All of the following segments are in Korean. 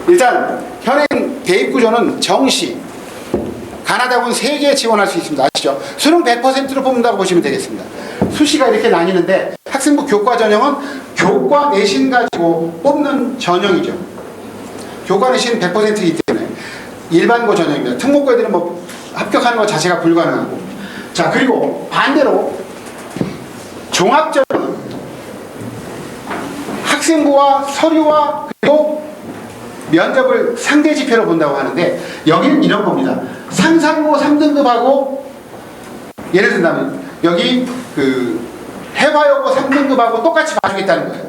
일단 현행 대입 구조는 정시, 가나다군 3개 지원할 수 있습니다. 아시죠? 수능 100%로 뽑는다고 보시면 되겠습니다. 수시가 이렇게 나뉘는데 학생부 교과 전형은 교과 내신 가지고 뽑는 전형이죠. 교과 내신 100%이기 때문에 일반고 전형입니다. 특목고 애들은 뭐 합격하는 것 자체가 불가능하고. 자, 그리고 반대로 종합전형은 학생부와 서류와 그리고 면접을 상대 지표로 본다고 하는데, 여기는 이런 겁니다. 상상고 3등급하고 예를 든다면 여기 그 해화여고 3등급하고 똑같이 봐주겠다는 거예요.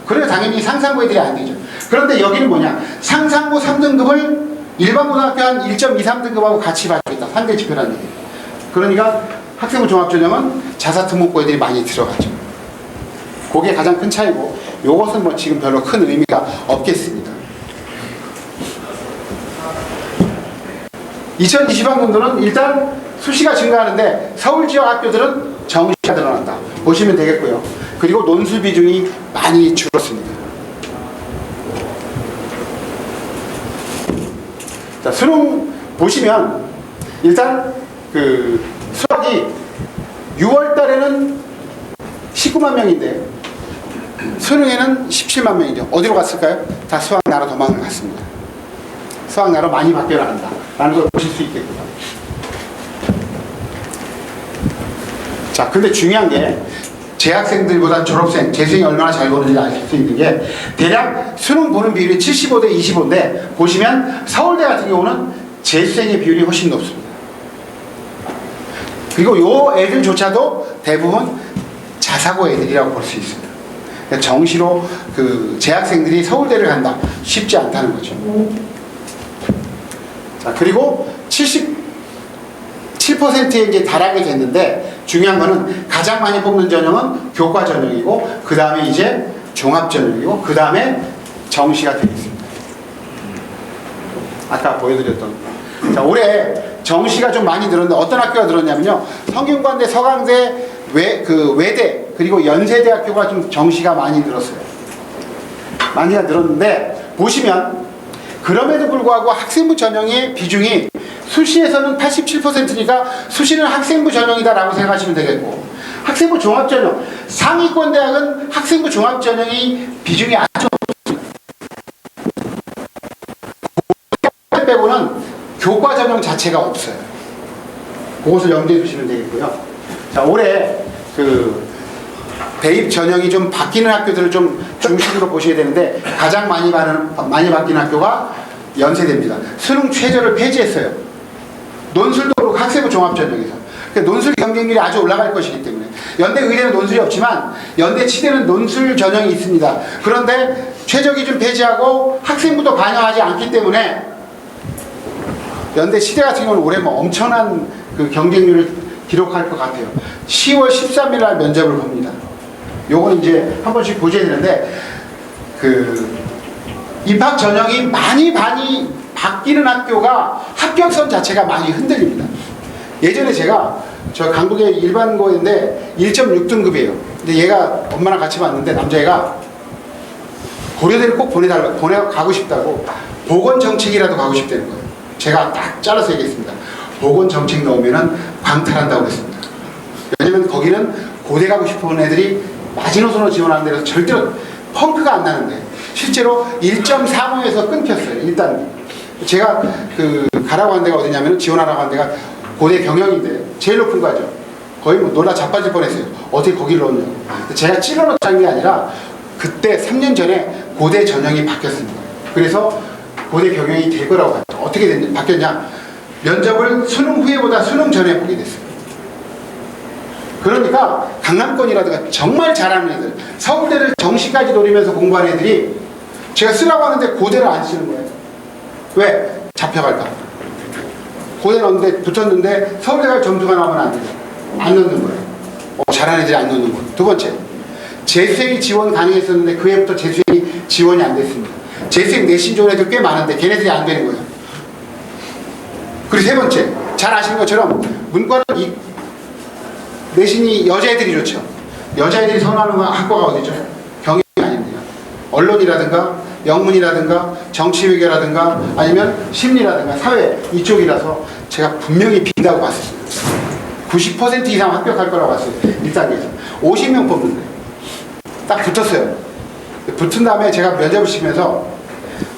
그래서 당연히 상상고 애들이 안 되죠. 그런데 여기는 뭐냐, 상상고 3등급을 일반 고등학교 한 1.2, 3등급하고 같이 봐주겠다. 상대 지표라는 얘기예요. 그러니까 학생부 종합전형은 자사특목고 애들이 많이 들어가죠. 그게 가장 큰 차이고, 요것은 뭐 지금 별로 큰 의미가 없겠습니다. 2020학년도는 일단 수시가 증가하는데 서울 지역 학교들은 정시가 늘어난다 보시면 되겠고요. 그리고 논술 비중이 많이 줄었습니다. 자, 수능 보시면 일단 그 수학이 6월 달에는 19만 명인데 수능에는 17만 명이죠. 어디로 갔을까요? 다 수학나라 도망을 갔습니다. 수학나라 많이 바뀌어나간다 라는 걸 보실 수 있겠고요. 자, 근데 중요한 게 재학생들보다 졸업생, 재수생이 얼마나 잘 보는지 아실 수 있는 게, 대략 수능 보는 비율이 75대 25인데 보시면 서울대 같은 경우는 재수생의 비율이 훨씬 높습니다. 그리고 요 애들조차도 대부분 자사고 애들이라고 볼 수 있습니다. 그러니까 정시로 그 재학생들이 서울대를 간다 쉽지 않다는 거죠. 자, 그리고 77%에 이제 달하게 됐는데, 중요한 거는 가장 많이 뽑는 전형은 교과 전형이고, 그 다음에 이제 종합 전형이고, 그 다음에 정시가 되겠습니다. 아까 보여드렸던. 자, 올해 정시가 좀 많이 늘었는데 어떤 학교가 늘었냐면요, 성균관대, 서강대, 외대, 그리고 연세대학교가 좀 정시가 많이 늘었어요. 많이가 늘었는데 보시면, 그럼에도 불구하고 학생부 전형의 비중이 수시에서는 87%니까 수시는 학생부 전형이다라고 생각하시면 되겠고, 학생부 종합전형, 상위권 대학은 학생부 종합전형이 비중이 아주 높습니다. 빼고는 교과 전형 자체가 없어요. 그것을 염두에 두시면 되겠고요. 자, 올해 그 대입 전형이 좀 바뀌는 학교들을 좀 중심으로 보셔야 되는데, 가장 많이 바뀐 학교가 연세대입니다. 수능 최저를 폐지했어요. 논술도 그렇고 학생부 종합전형에서. 그러니까 논술 경쟁률이 아주 올라갈 것이기 때문에. 연대 의대는 논술이 없지만 연대 치대는 논술 전형이 있습니다. 그런데 최저 기준 폐지하고 학생부도 반영하지 않기 때문에 연대 치대 같은 경우는 올해 뭐 엄청난 그 경쟁률을 기록할 것 같아요. 10월 13일 날 면접을 봅니다. 요건 이제 한 번씩 보셔야 되는데, 그 입학 전형이 많이 바뀌는 학교가 합격선 자체가 많이 흔들립니다. 예전에 제가 저 강북의 일반고인데 1.6등급이에요. 근데 얘가 엄마랑 같이 봤는데 남자애가 고려대를 꼭 가고 싶다고, 보건정책이라도 가고 싶다는 거예요. 제가 딱 잘라서 얘기했습니다. 보건정책 넣으면은 광탈한다고 그랬습니다. 왜냐면 거기는 고대 가고 싶은 애들이 마지노선으로 지원하는 데라서 절대로 펑크가 안 나는데, 실제로 1.35에서 끊겼어요. 일단 제가 그 가라고 한 데가 어디냐면, 지원하라고 한 데가 고대 경영인데 제일 높은 거죠. 거의 뭐 놀라 자빠질 뻔했어요. 어떻게 거기를 넣냐고. 제가 찔러놓자는 게 아니라 그때 3년 전에 고대 전형이 바뀌었습니다. 그래서 고대 경영이 될 거라고 봤죠. 어떻게 바뀌었냐, 면접을 수능 후에보다 수능 전에 보게 됐어요. 그러니까 강남권이라든가 정말 잘하는 애들, 서울대를 정시까지 노리면서 공부하는 애들이 제가 쓰라고 하는데 고대를 안 쓰는 거예요. 왜? 잡혀갈까. 고대 넣었는데 붙었는데 서울대 갈 점수가 나오면 안 돼요. 안 넣는 거예요. 잘하는 애들이 안 넣는 거예요. 두 번째, 재수생이 지원 가능했었는데 그 해부터 재수생이 지원이 안 됐습니다. 재수생 내신 좋은 애들 꽤 많은데 걔네들이 안 되는 거예요. 그리고 세 번째, 잘 아시는 것처럼 문과는 내신이 여자애들이 좋죠. 여자애들이 선호하는 학과가 어디죠? 경영이 아닙니다. 언론이라든가 영문이라든가 정치외교라든가 아니면 심리라든가 사회 이쪽이라서 제가 분명히 빈다고 봤었어요. 90% 이상 합격할 거라고 봤어요. 1단계에서 50명 뽑는데 딱 붙었어요. 붙은 다음에 제가 면접을 시키면서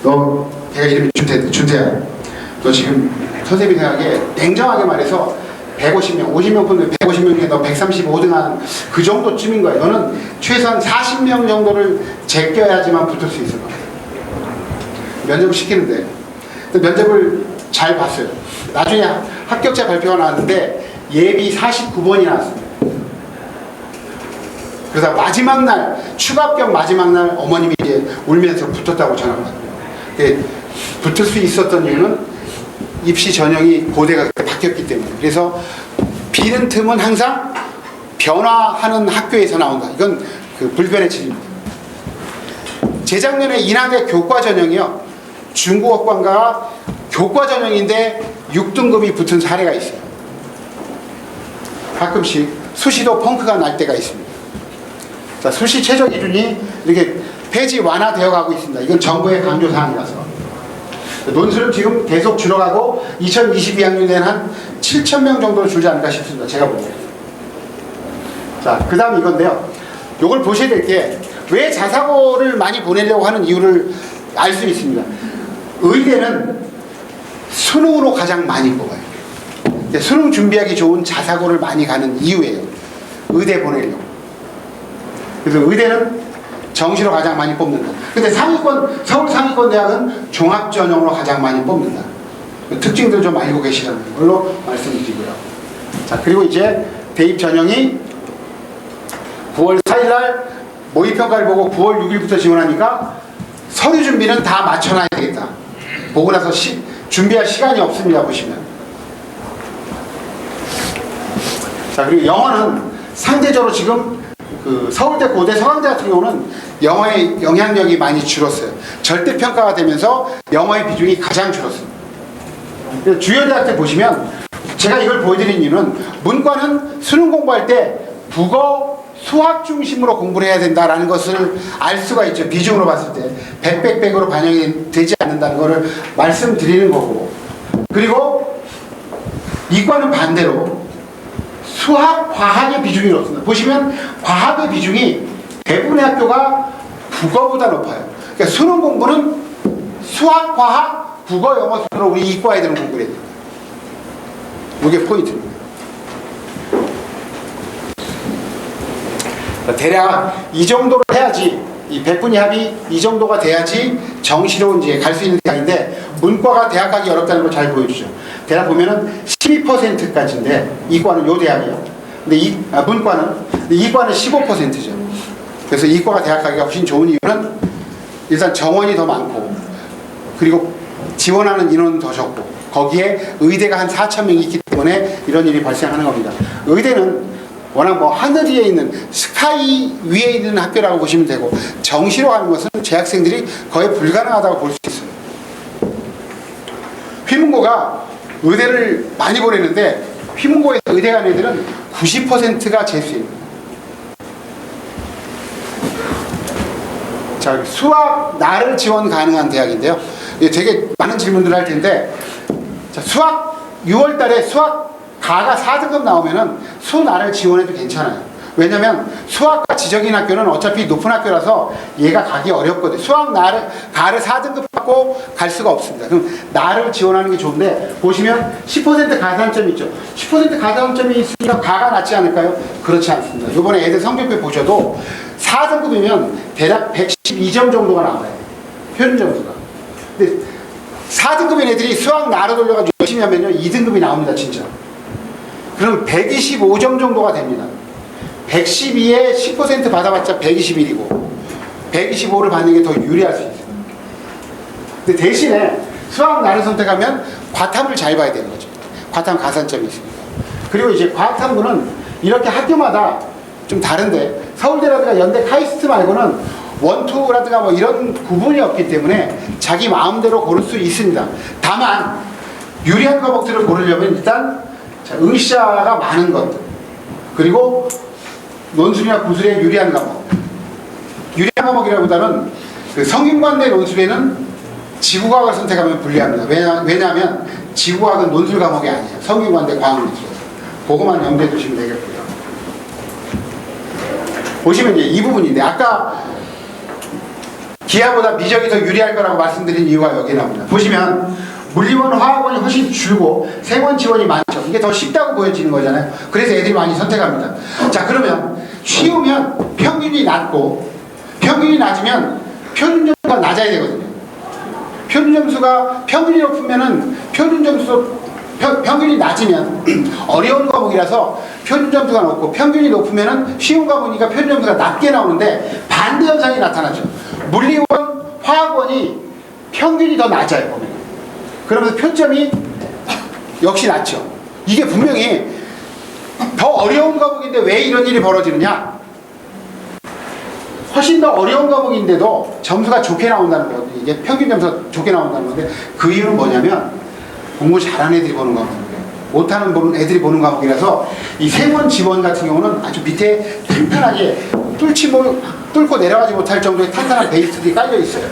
너, 걔가 이름이 준태야, 너 지금 선생님이 생각에 냉정하게 말해서 150명, 50명 뽑는데 150명 중에 너 135등 한 그 정도쯤인 거야. 너는 최소한 40명 정도를 제껴야지만 붙을 수 있을 거야. 면접을 시키는데 면접을 잘 봤어요. 나중에 합격자 발표가 나왔는데 예비 49번이 나왔습니다. 그래서 마지막 날, 추가 합격 마지막 날 어머님이 이제 울면서 붙었다고 전화가 왔어요. 붙을 수 있었던 이유는 입시 전형이 고대가 바뀌었기 때문에. 그래서 비는 틈은 항상 변화하는 학교에서 나온다. 이건 그 불변의 진리입니다. 재작년에 인하대 교과 전형이요, 중국어과가 교과 전형인데 6등급이 붙은 사례가 있어요. 가끔씩 수시도 펑크가 날 때가 있습니다. 자, 수시 최저 기준이 이렇게 폐지 완화되어 가고 있습니다. 이건 정부의 강조 사항이라서. 논술은 지금 계속 줄어가고 2022학년에는 한 7,000명 정도로 줄지 않을까 싶습니다. 제가 보기에. 자, 그 다음 이건데요. 요걸 보셔야 될 게, 왜 자사고를 많이 보내려고 하는 이유를 알 수 있습니다. 의대는 수능으로 가장 많이 뽑아요. 수능 준비하기 좋은 자사고를 많이 가는 이유예요. 의대 보내려고. 그래서 의대는 정시로 가장 많이 뽑는다. 근데 상위권, 서울 상위권 대학은 종합 전형으로 가장 많이 뽑는다. 특징들 좀 알고 계시라는 걸로 말씀드리고요. 자, 그리고 이제 대입 전형이 9월 4일날 모의평가를 보고 9월 6일부터 지원하니까 서류 준비는 다 맞춰놔야 되겠다. 보고 나서 준비할 시간이 없습니다. 보시면. 자, 그리고 영어는 상대적으로 지금 그 서울대, 고대, 서강대 같은 경우는 영어의 영향력이 많이 줄었어요. 절대평가가 되면서 영어의 비중이 가장 줄었습니다. 주요 대학들 보시면 제가 이걸 보여드린 이유는 문과는 수능 공부할 때 국어, 수학 중심으로 공부를 해야 된다라는 것을 알 수가 있죠. 비중으로 봤을 때 100으로 반영이 되지 않는다는 것을 말씀드리는 거고, 그리고 이과는 반대로 수학, 과학의 비중이 높습니다. 보시면 과학의 비중이 대부분의 학교가 국어보다 높아요. 그러니까 수능 공부는 수학, 과학, 국어, 영어 순으로 우리 이과 애들은 공부를 해야 됩니다. 이게 포인트입니다. 대략 이 정도로 해야지, 이 백분위 합이 이 정도가 돼야지 정시로 이제 갈 수 있는 대학인데, 문과가 대학 가기 어렵다는 걸 잘 보여주죠. 대략 보면은 12%까지인데 이과는 요 대학이요. 근데 문과는, 이과는 15%죠. 그래서 이과가 대학 가기가 훨씬 좋은 이유는 일단 정원이 더 많고, 그리고 지원하는 인원은 더 적고, 거기에 의대가 한 4,000명이 있기 때문에 이런 일이 발생하는 겁니다. 의대는 워낙 뭐 하늘 위에 있는, 스카이 위에 있는 학교라고 보시면 되고, 정시로 가는 것은 재학생들이 거의 불가능하다고 볼 수 있어요. 휘문고가 의대를 많이 보내는데, 휘문고에서 의대 간 애들은 90%가 재수입니다. 자, 수학 나를 지원 가능한 대학인데요. 되게 많은 질문들을 할 텐데, 자, 수학 6월 달에 수학 가가 4등급 나오면은 수나를 지원해도 괜찮아요. 왜냐면 수학과 지적인 학교는 어차피 높은 학교라서 얘가 가기 어렵거든요. 수학 가를 4등급 받고 갈 수가 없습니다. 그럼 나를 지원하는 게 좋은데, 보시면 10% 가산점이 있죠. 10% 가산점이 있으니까 가가 낫지 않을까요? 그렇지 않습니다. 이번에 애들 성적표 보셔도 4등급이면 대략 112점 정도가 나와요. 표준 점수가. 근데 4등급인 애들이 수학 나로 돌려가지고 열심히 하면요 2등급이 나옵니다. 진짜. 그럼 125점 정도가 됩니다. 112에 10% 받아봤자 121이고 125를 받는 게 더 유리할 수 있어요. 근데 대신에 수학 나를 선택하면 과탐을 잘 봐야 되는 거죠. 과탐 가산점이 있습니다. 그리고 이제 과학탐구는 이렇게 학교마다 좀 다른데, 서울대라든가 연대 카이스트 말고는 원투라든가 뭐 이런 구분이 없기 때문에 자기 마음대로 고를 수 있습니다. 다만 유리한 과목들을 고르려면 일단 응시자가 많은 것들, 그리고 논술이나 구술에 유리한 과목, 유리한 과목이라기보다는 그 성균관대 논술에는 지구과학을 선택하면 불리합니다. 왜냐하면 지구과학은 논술 과목이 아니에요. 성균관대 과학논술에서. 그거만 염두에 두시면 되겠고요. 보시면 이제 이 부분인데, 아까 기하보다 미적이 더 유리할 거라고 말씀드린 이유가 여기 나옵니다. 보시면 물리원, 화학원이 훨씬 줄고 생원 지원이 많죠. 이게 더 쉽다고 보여지는 거잖아요. 그래서 애들이 많이 선택합니다. 자, 그러면 쉬우면 평균이 낮고, 평균이 낮으면 표준 점수가 낮아야 되거든요. 표준 점수가 평균이 높으면은 평균이 낮으면 어려운 과목이라서 표준 점수가 높고, 평균이 높으면은 쉬운 과목이니까 표준 점수가 낮게 나오는데 반대 현상이 나타나죠. 물리원, 화학원이 평균이 더 낮아요, 보면. 그러면서 표점이 역시 낮죠. 이게 분명히 더 어려운 과목인데 왜 이런 일이 벌어지느냐? 훨씬 더 어려운 과목인데도 점수가 좋게 나온다는 거거든요. 이게 평균 점수가 좋게 나온다는 건데, 그 이유는 뭐냐면 공부 잘하는 애들이 보는 과목이에요. 못하는 애들이 보는 과목이라서 이 생원 지원 같은 경우는 아주 밑에 탄탄하게 뚫고 내려가지 못할 정도의 탄탄한 베이스들이 깔려 있어요.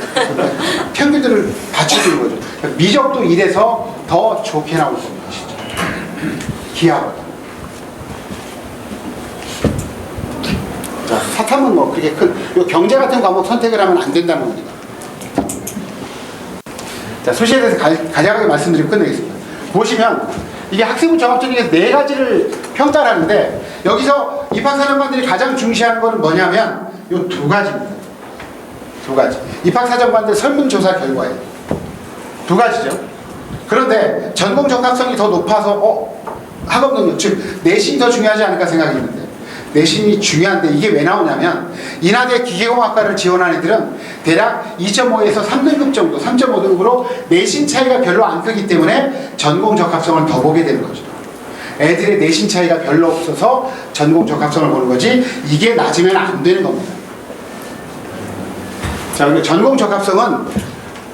평균들을 받쳐주는 거죠. 미적도 이래서 더 좋게 나올 겁니다. 기하보다. 자, 사탐은 뭐 그렇게 요 경제 같은 과목 선택을 하면 안 된다는 겁니다. 자, 수시에 대해서 간략하게 말씀드리고 끝내겠습니다. 보시면 이게 학생부 종합전형에서 4가지를 평가를 하는데, 여기서 입학사정관들이 가장 중시하는 것은 뭐냐면 요 2가지입니다. 2가지. 입학사정관들 설문조사 결과에 2가지죠. 그런데 전공 적합성이 더 높아서 학업 능력, 즉 내신이 더 중요하지 않을까 생각이 있는데, 내신이 중요한데 이게 왜 나오냐면, 인하대 기계공학과를 지원한 애들은 대략 2.5에서 3등급 정도, 3.5등급으로 내신 차이가 별로 안 크기 때문에 전공 적합성을 더 보게 되는 거죠. 애들의 내신 차이가 별로 없어서 전공 적합성을 보는 거지, 이게 낮으면 안 되는 겁니다. 자, 그리고 전공 적합성은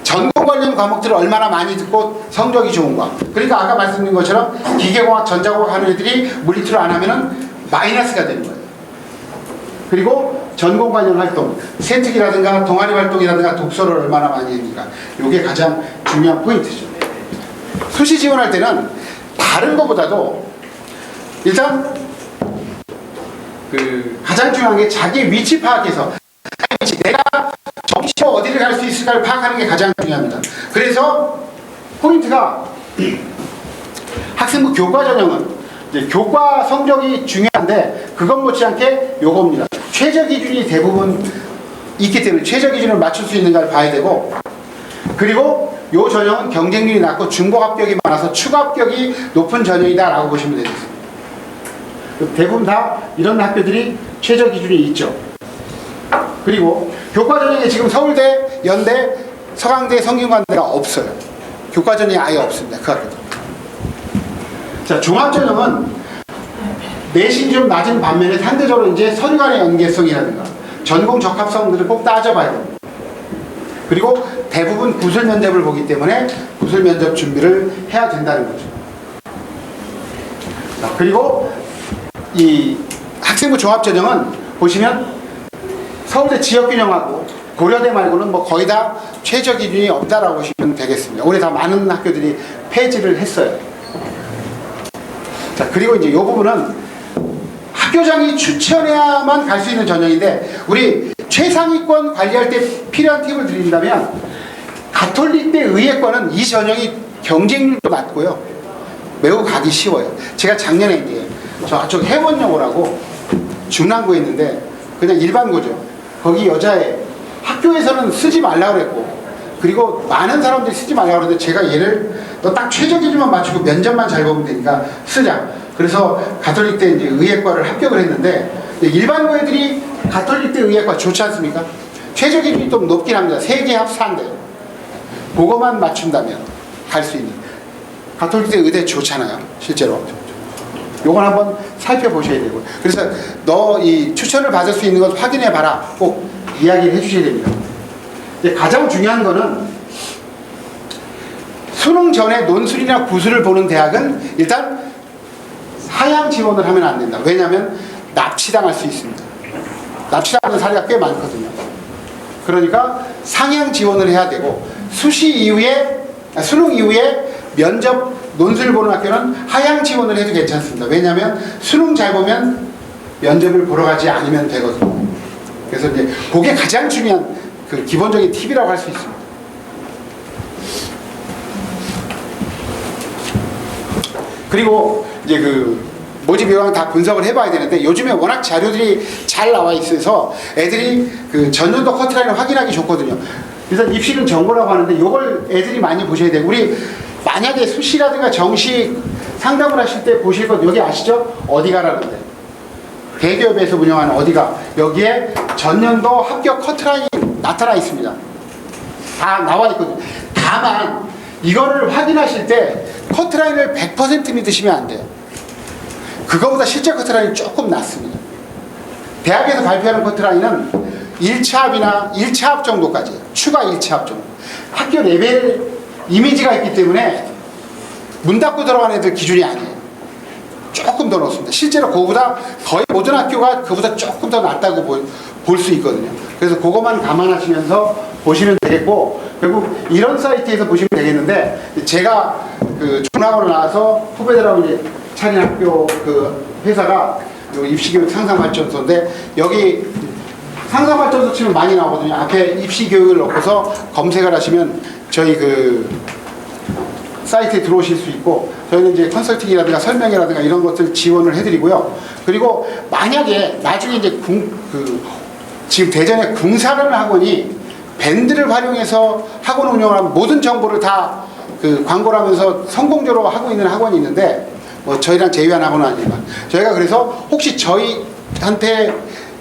전공 관련 과목들을 얼마나 많이 듣고 성적이 좋은가. 그러니까 아까 말씀드린 것처럼 기계공학, 전자공학 하는 애들이 물리투를 안 하면은 마이너스가 되는 거예요. 그리고 전공 관련 활동, 세특이라든가 동아리 활동이라든가 독서를 얼마나 많이 했는가. 이게 가장 중요한 포인트죠. 수시 지원할 때는 다른 것보다도 일단 가장 중요한 게 자기 위치 파악해서 내가 정시로 어디를 갈 수 있을까를 파악하는 게 가장 중요합니다. 그래서 포인트가 학생부 교과 전형은 이제 교과 성적이 중요한데, 그것 못지않게 요겁니다. 최저 기준이 대부분 있기 때문에 최저 기준을 맞출 수 있는가를 봐야 되고, 그리고 요 전형은 경쟁률이 낮고 중복 합격이 많아서 추가 합격이 높은 전형이다 라고 보시면 되겠습니다. 대부분 다 이런 학교들이 최저 기준이 있죠. 그리고 교과 전형에 지금 서울대, 연대, 서강대, 성균관대가 없어요. 교과 전형이 아예 없습니다. 그 학교들. 자, 종합전형은 내신이 좀 낮은 반면에 상대적으로 이제 서류 간의 연계성이라든가 전공 적합성들을 꼭 따져봐야 됩니다. 그리고 대부분 구술 면접을 보기 때문에 구술 면접 준비를 해야 된다는 거죠. 자, 그리고 이 학생부 종합전형은 보시면 서울대 지역균형하고 고려대 말고는 뭐 거의 다 최저 기준이 없다라고 보시면 되겠습니다. 올해 다 많은 학교들이 폐지를 했어요. 자, 그리고 이제 이 부분은 학교장이 추천해야만 갈 수 있는 전형인데, 우리 최상위권 관리할 때 필요한 팁을 드린다면, 가톨릭대 의예과는 이 전형이 경쟁률도 낮고요, 매우 가기 쉬워요. 제가 작년에 이제 저쪽 해원여고라고 중랑구에 있는데 그냥 일반고죠. 거기 여자애 학교에서는 쓰지 말라고 그랬고, 그리고 많은 사람들이 쓰지 말라고 그랬는데 제가 얘를 너 딱 최저 기준만 맞추고 면접만 잘 보면 되니까 쓰자. 그래서 가톨릭대 이제 의예과를 합격을 했는데, 일반고 애들이 가톨릭대 의예과 좋지 않습니까? 최저 기준이 좀 높긴 합니다. 3개 합산대. 그거만 맞춘다면 갈 수 있는. 가톨릭대 의대 좋잖아요, 실제로. 요건 한번 살펴보셔야 되고. 그래서 너 이 추천을 받을 수 있는 것 확인해 봐라. 꼭 이야기를 해주셔야 됩니다. 가장 중요한 거는 수능 전에 논술이나 구술을 보는 대학은 일단 하향 지원을 하면 안 된다. 왜냐하면 납치당할 수 있습니다. 납치당하는 사례가 꽤 많거든요. 그러니까 상향 지원을 해야 되고 수능 이후에 면접 논술을 보는 학교는 하향 지원을 해도 괜찮습니다. 왜냐하면 수능 잘 보면 면접을 보러 가지 않으면 되거든요. 그래서 이제 그게 가장 중요한 그 기본적인 팁이라고 할 수 있습니다. 그리고 이제 그 모집 요강 다 분석을 해봐야 되는데 요즘에 워낙 자료들이 잘 나와 있어서 애들이 그 전년도 커트라인을 확인하기 좋거든요. 그래서 입시는 정보라고 하는데 이걸 애들이 많이 보셔야 돼요. 우리 만약에 수시라든가 정시 상담을 하실 때 보실 것 여기 아시죠? 어디가라는데 대기업에서 운영하는 어디가 여기에 전년도 합격 커트라인이 나타나 있습니다. 다 나와 있거든요. 다만 이거를 확인하실 때 커트라인을 100% 믿으시면 안 돼요. 그거보다 실제 커트라인이 조금 낮습니다. 대학에서 발표하는 커트라인은 1차 합이나 1차 합 정도까지 추가 1차 합 정도 학교 레벨 이미지가 있기 때문에 문 닫고 들어간 애들 기준이 아니에요. 조금 더 높습니다. 실제로 그거보다 거의 모든 학교가 그보다 조금 더 낮다고 볼 수 있거든요. 그래서 그것만 감안하시면서 보시면 되겠고, 결국 이런 사이트에서 보시면 되겠는데, 제가 그 중학원을 나와서 후배들하고 이제 차린 학교 그 회사가 입시교육 상상발전소인데, 여기 상상발전소 치면 많이 나오거든요. 앞에 입시교육을 넣고서 검색을 하시면 저희 그 사이트에 들어오실 수 있고, 저희는 이제 컨설팅이라든가 설명이라든가 이런 것들 지원을 해드리고요. 그리고 만약에 나중에 이제 지금 대전에 궁사라는 학원이 밴드를 활용해서 학원 운영을 하면 모든 정보를 다 그 광고를 하면서 성공적으로 하고 있는 학원이 있는데, 뭐 저희랑 제휴한 학원은 아니지만, 저희가 그래서 혹시 저희한테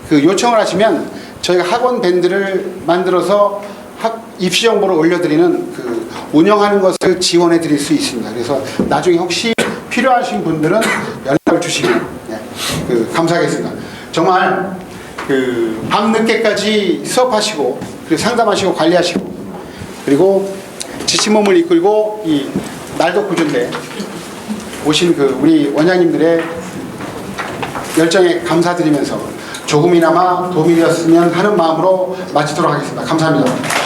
그 요청을 하시면 저희가 학원 밴드를 만들어서 입시 정보를 올려드리는 그 운영하는 것을 지원해 드릴 수 있습니다. 그래서 나중에 혹시 필요하신 분들은 연락을 주시면 그 감사하겠습니다. 정말 그 밤늦게까지 수업하시고 그리고 상담하시고 관리하시고 그리고 지친 몸을 이끌고 이 날도 꾸준데 오신 그 우리 원장님들의 열정에 감사드리면서 조금이나마 도움이 되었으면 하는 마음으로 마치도록 하겠습니다. 감사합니다.